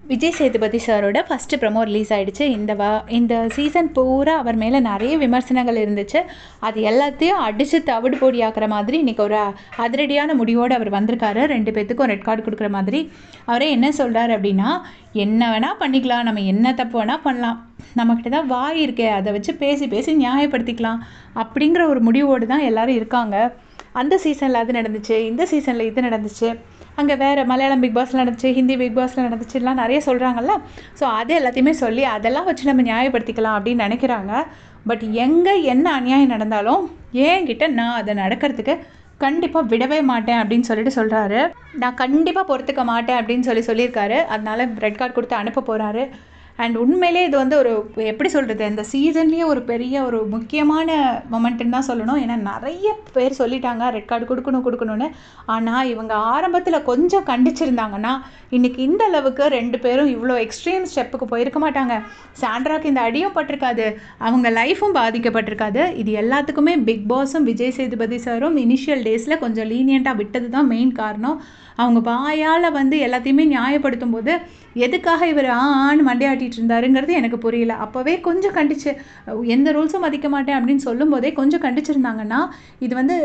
விஜய் சேதுபதி சாரோட first promo release ஆகிடுச்சு. இந்த சீசன் பூரா அவர் மேலே நிறைய விமர்சனங்கள் இருந்துச்சு. அது எல்லாத்தையும் அடித்து தவிடு பொடி ஆக்கிற மாதிரி இன்றைக்கி ஒரு அதிரடியான முடிவோடு அவர் வந்திருக்காரு. 2 பேர்த்துக்கும் ரெட் கார்டு கொடுக்குற மாதிரி. அவரே என்ன சொல்கிறார் அப்படின்னா, என்ன வேணால் பண்ணிக்கலாம், நம்ம என்ன தப்பு வேணால் பண்ணலாம், நம்மக்கிட்ட தான் வாய் இருக்கே, அதை வச்சு பேசி பேசி நியாயப்படுத்திக்கலாம் அப்படிங்கிற ஒரு முடிவோடு தான் எல்லோரும் இருக்காங்க. அந்த சீசனில் அது நடந்துச்சு, இந்த சீசனில் இது நடந்துச்சு, அங்கே வேறு மலையாளம் பிக் பாஸில் நடந்துச்சு, ஹிந்தி பிக் பாஸில் நடந்துச்சுலாம் நிறைய சொல்கிறாங்கல்ல. ஸோ அது எல்லாத்தையுமே சொல்லி அதெல்லாம் வச்சு நம்ம நியாயப்படுத்திக்கலாம் அப்படின்னு நினைக்கிறாங்க. பட் எங்கே என்ன அநியாயம் நடந்தாலும் என்கிட்ட நான் அதை நடக்கிறதுக்கு கண்டிப்பாக விடவே மாட்டேன் அப்படின்னு சொல்கிறாரு. நான் கண்டிப்பாக பொறுத்துக்க மாட்டேன் அப்படின்னு சொல்லியிருக்காரு. அதனால ரெட் கார்டு கொடுத்து அனுப்ப போகிறாரு. அண்ட் உண்மையிலே இது வந்து ஒரு எப்படி சொல்கிறது, இந்த சீசன்லேயே ஒரு பெரிய ஒரு முக்கியமான மொமெண்ட்டுன்னு தான் சொல்லணும். ஏன்னா நிறைய பேர் சொல்லிட்டாங்க ரெட் கார்டு கொடுக்கணும்னு. ஆனால் இவங்க ஆரம்பத்தில் கொஞ்சம் கண்டிச்சிருந்தாங்கன்னா இன்றைக்கி இந்த அளவுக்கு 2 பேரும் இவ்வளோ எக்ஸ்ட்ரீம் ஸ்டெப்புக்கு போயிருக்க மாட்டாங்க. சாண்ட்ராக்கு இந்த அடியும் பட்டிருக்காது, அவங்க லைஃப்பும் பாதிக்கப்பட்டிருக்காது. இது எல்லாத்துக்குமே பிக் பாஸும் விஜய் சேதுபதி சாரும் இனிஷியல் டேஸில் கொஞ்சம் லீனியண்ட்டாக விட்டது தான் மெயின் காரணம். அவங்க வாயால் வந்து எல்லாத்தையுமே நியாயப்படுத்தும் போது எதுக்காக இவர் ஆன்னு மண்டையாட்டிகிட்டு இருந்தாருங்கிறது எனக்கு புரியல. அப்போவே கொஞ்சம் கண்டிச்சு, எந்த ரூல்ஸும் மதிக்க மாட்டேன் அப்படின்னு சொல்லும் போதே கொஞ்சம் கண்டிச்சிருந்தாங்கன்னா இது வந்து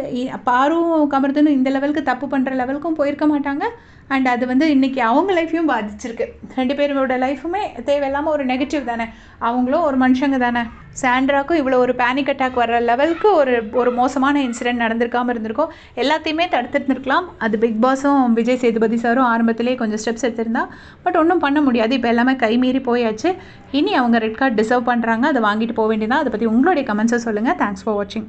பாரும் கமர்தனும் இந்த லெவலுக்கு தப்பு பண்ணுற லெவலுக்கும் போயிருக்க மாட்டாங்க. அண்ட் அது வந்து இன்றைக்கி அவங்க லைஃப்பையும் பாதிச்சிருக்கு. 2 பேரோட லைஃபுமே தேவையில்லாமல் ஒரு நெகட்டிவ் தானே. அவங்களும் ஒரு மனுஷங்க தானே. சாண்ட்ராக்கும் இவ்வளோ ஒரு பேனிக் அட்டாக் வர்ற லெவலுக்கு ஒரு மோசமான இன்சிடென்ட் நடந்திருக்காமல் இருந்திருக்கும். எல்லாத்தையுமே தடுத்துருந்துருக்கலாம். அது பிக் பாஸும் விஜய் சேதுபதி சாரும் ஆரம்பத்திலே கொஞ்சம் ஸ்டெப்ஸ் எடுத்திருந்தா. பட் ஒன்றும் பண்ண முடியாது. இப்போ எல்லாமே கைமீறி போயாச்சு. இனி அவங்க ரெட் கார்டு டிசர்வ் பண்ணுறாங்க, அதை வாங்கிட்டு போக வேண்டியதான். அதை பற்றி உங்களுடைய கமெண்ட்ஸை சொல்லுங்கள். தேங்க்ஸ் ஃபார் வாட்சிங்.